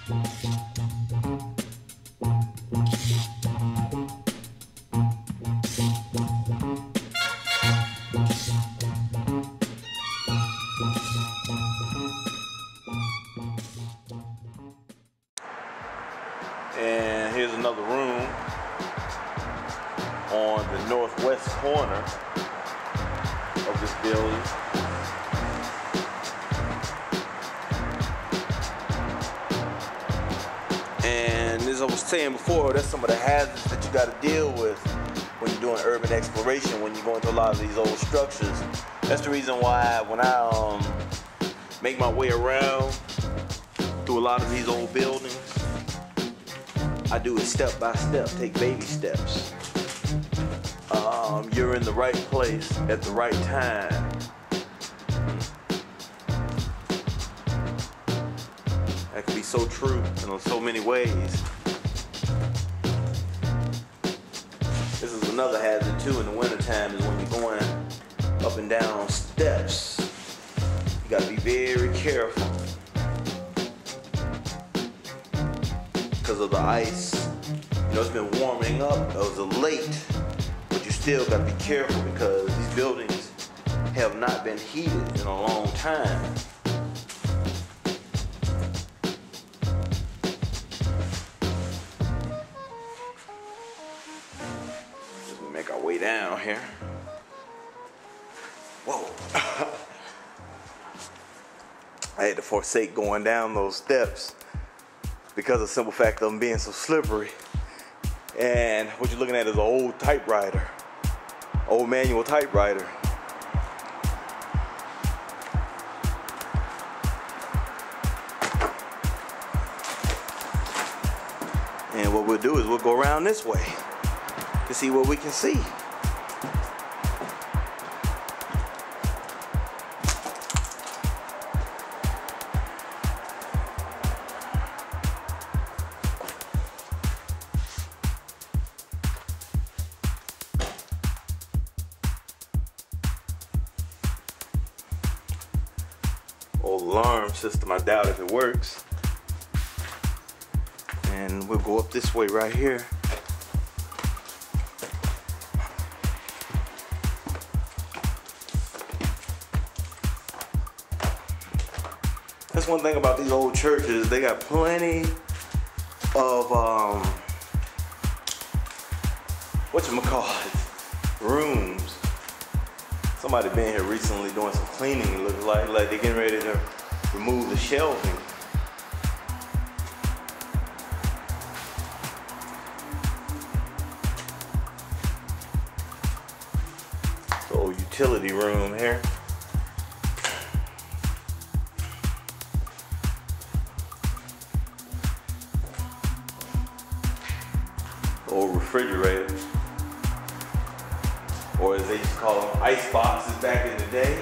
And here's another room on the northwest corner of this building. And as I was saying before, that's some of the hazards that you got to deal with when you're doing urban exploration, when you go into a lot of these old structures. That's the reason why when I make my way around through a lot of these old buildings, I do it step by step, take baby steps. You're in the right place at the right time. That can be so true in so many ways. This is another hazard too in the wintertime, is when you're going up and down steps. You gotta be very careful because of the ice. You know, it's been warming up. It was late, but you still gotta be careful because these buildings have not been heated in a long time. As we make our way down here. Whoa. I had to forsake going down those steps because of the simple fact of them being so slippery. And what you're looking at is an old typewriter, old manual typewriter. And what we'll do is we'll go around this way to see what we can see. Old alarm system, I doubt if it works. And we'll go up this way right here. That's one thing about these old churches, they got plenty of rooms. Somebody been here recently doing some cleaning. It looks like they're getting ready to remove the shelving. The old utility room here. The old refrigerator. Or as they used to call them, ice boxes back in the day.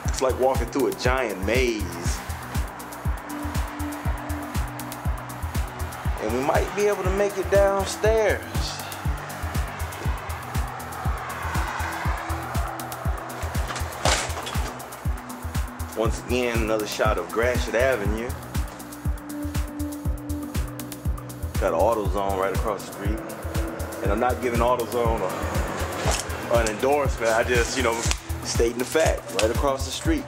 It's like walking through a giant maze. And we might be able to make it downstairs. Once again, another shot of Gratiot Avenue. Got AutoZone right across the street. And I'm not giving AutoZone an endorsement. I just, stating the fact, right across the street.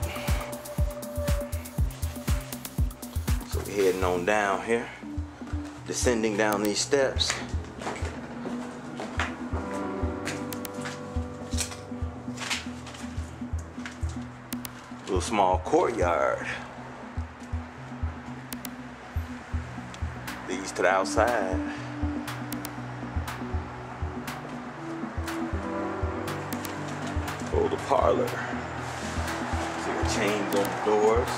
So we're heading on down here, descending down these steps. Little small courtyard. Leads to the outside. Oh, the parlor. See the chains on the doors.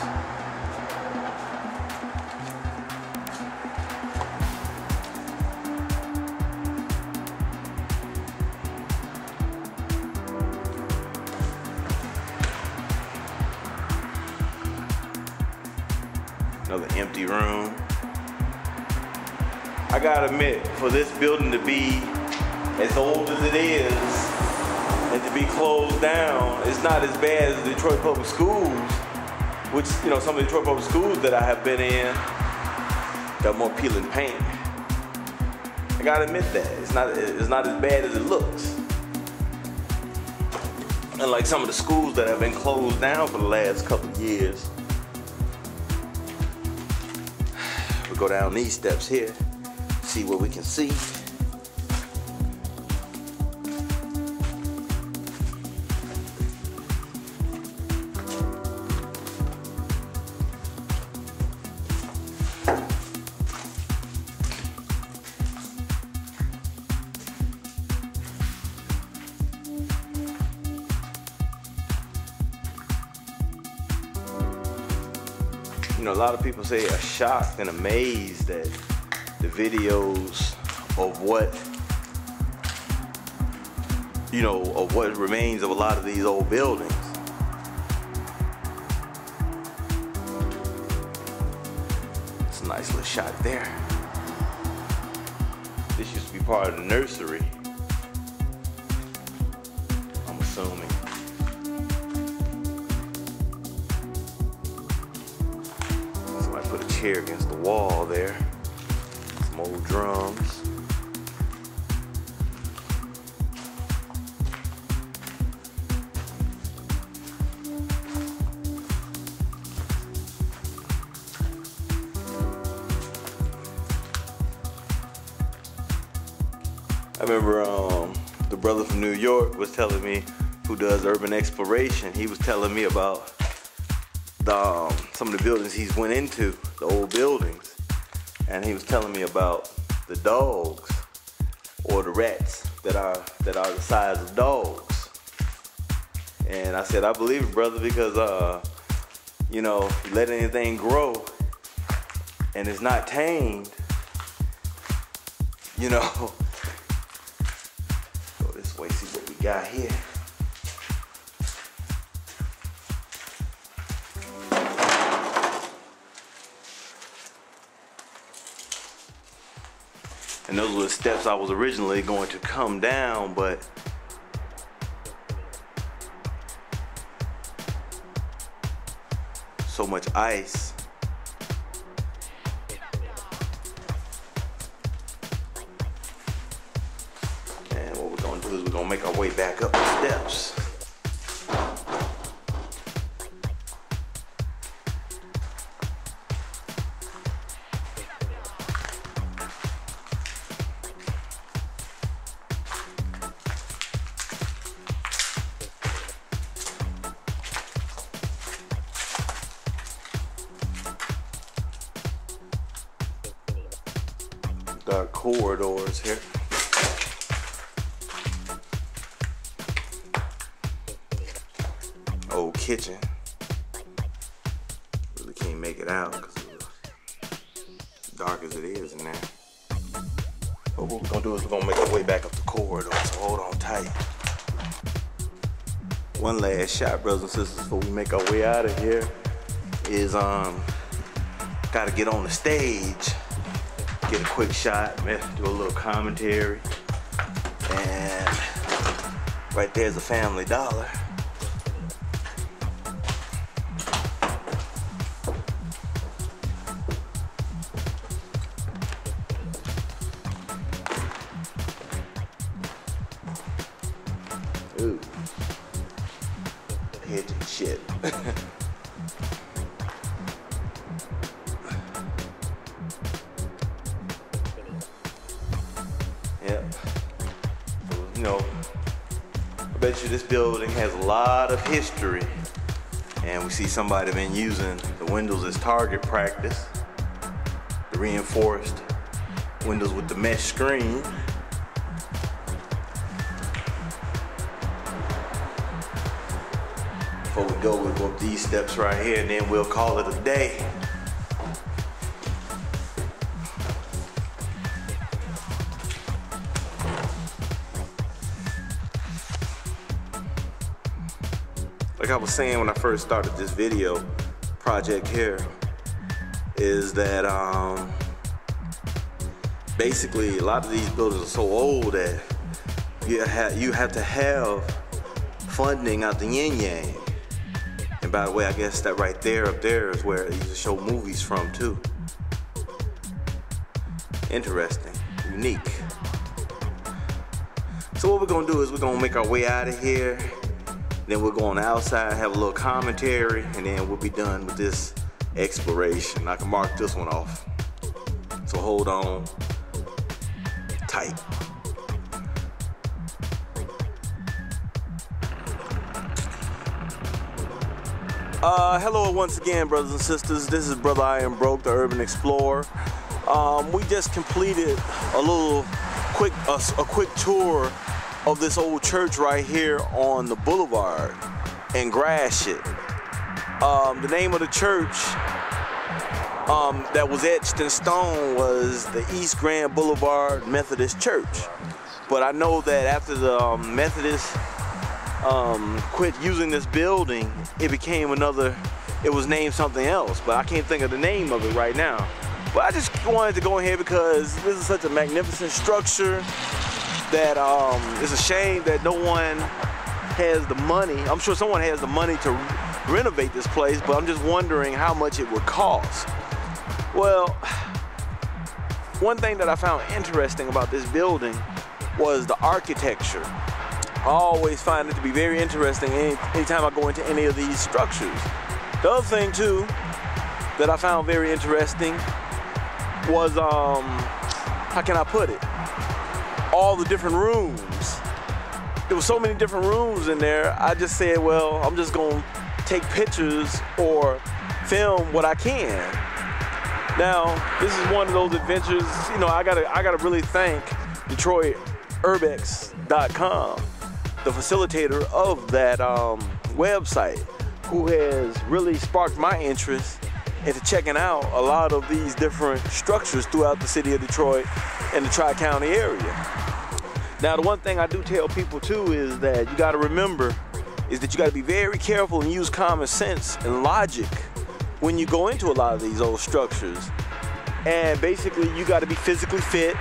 Another empty room. I gotta admit, for this building to be as old as it is, and to be closed down, it's not as bad as Detroit Public Schools, which, you know, some of the Detroit Public Schools that I have been in got more peeling paint. I gotta admit that. It's not as bad as it looks. And like some of the schools that have been closed down for the last couple of years. We go down these steps here, see what we can see. You know, a lot of people say are shocked and amazed at the videos of what, you know, of what remains of a lot of these old buildings. It's a nice little shot there. This used to be part of the nursery, I'm assuming. Put a chair against the wall there. Some old drums. I remember the brother from New York was telling me, who does urban exploration, he was telling me about some of the buildings he's went into, the old buildings, and he was telling me about the dogs or the rats that are the size of dogs. And I said, I believe it, brother, because you know, you let anything grow and it's not tamed, you know. Go this way, see what we got here. And those were the steps I was originally going to come down, but so much ice. And what we're gonna do is we're gonna make our way back up the steps. Dark corridors here. Old kitchen. Really can't make it out because it's dark as it is in there. But what we're gonna do is we're gonna make our way back up the corridor, so hold on tight. One last shot, brothers and sisters, before we make our way out of here is gotta get on the stage. Get a quick shot, do a little commentary, and right there's a Family Dollar. Ooh, hit and shit. Yep. You know, I bet you this building has a lot of history. And we see somebody been using the windows as target practice. The reinforced windows with the mesh screen. Before we go, we'll go up these steps right here and then we'll call it a day. Like I was saying when I first started this video project here, is that basically a lot of these buildings are so old that you have to have funding out the yin yang. And by the way, I guess that right there up there is where they used to show movies from too. Interesting, unique. So what we're gonna do is we're gonna make our way out of here. Then we'll go on the outside, have a little commentary, and then we'll be done with this exploration. I can mark this one off. So hold on tight. Hello once again, brothers and sisters. This is Brother I.M. the Urban Explorer. We just completed a quick tour of this old church right here on the Boulevard in Gratiot. The name of the church that was etched in stone was the East Grand Boulevard Methodist Church. But I know that after the Methodists quit using this building, it was named something else, but I can't think of the name of it right now. But I just wanted to go in here because this is such a magnificent structure that it's a shame that no one has the money. I'm sure someone has the money to renovate this place, but I'm just wondering how much it would cost. Well, one thing that I found interesting about this building was the architecture. I always find it to be very interesting anytime I go into any of these structures. The other thing too that I found very interesting was, how can I put it? All the different rooms. There were so many different rooms in there. I just said, well, I'm just gonna take pictures or film what I can. Now, this is one of those adventures, you know, I gotta really thank DetroitUrbex.com, the facilitator of that website, who has really sparked my interest into checking out a lot of these different structures throughout the city of Detroit and the Tri-County area. Now, the one thing I do tell people too is that you got to remember is that you got to be very careful and use common sense and logic when you go into a lot of these old structures. And basically, you got to be physically fit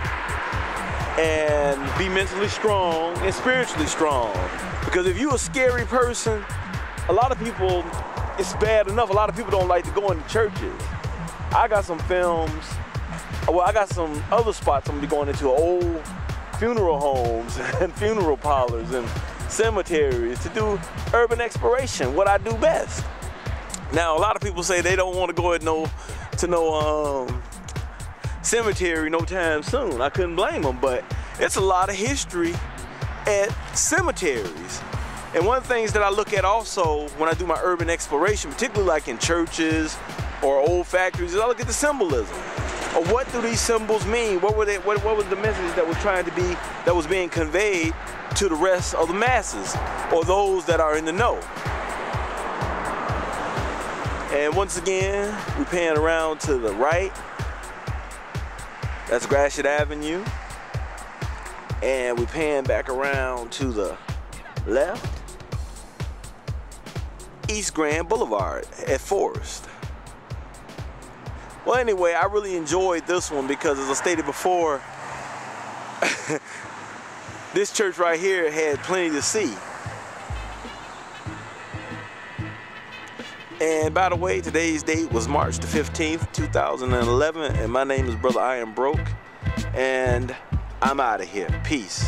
and be mentally strong and spiritually strong. Because if you're a scary person, a lot of people, it's bad enough. A lot of people don't like to go into churches. I got some films, well, I got some other spots I'm gonna be going into, old funeral homes and funeral parlors and cemeteries to do urban exploration, what I do best. Now, a lot of people say they don't want to go to no cemetery no time soon. I couldn't blame them, but it's a lot of history at cemeteries. And one of the things that I look at also when I do my urban exploration, particularly like in churches or old factories, is I look at the symbolism. Or what do these symbols mean? What was the message that was being conveyed to the rest of the masses or those that are in the know? And once again, we pan around to the right. That's Gratiot Avenue. And we pan back around to the left. East Grand Boulevard at Forest. Well, anyway, I really enjoyed this one because, as I stated before, this church right here had plenty to see. And by the way, today's date was March the 15th, 2011, and my name is Brother I.M. and I'm out of here. Peace.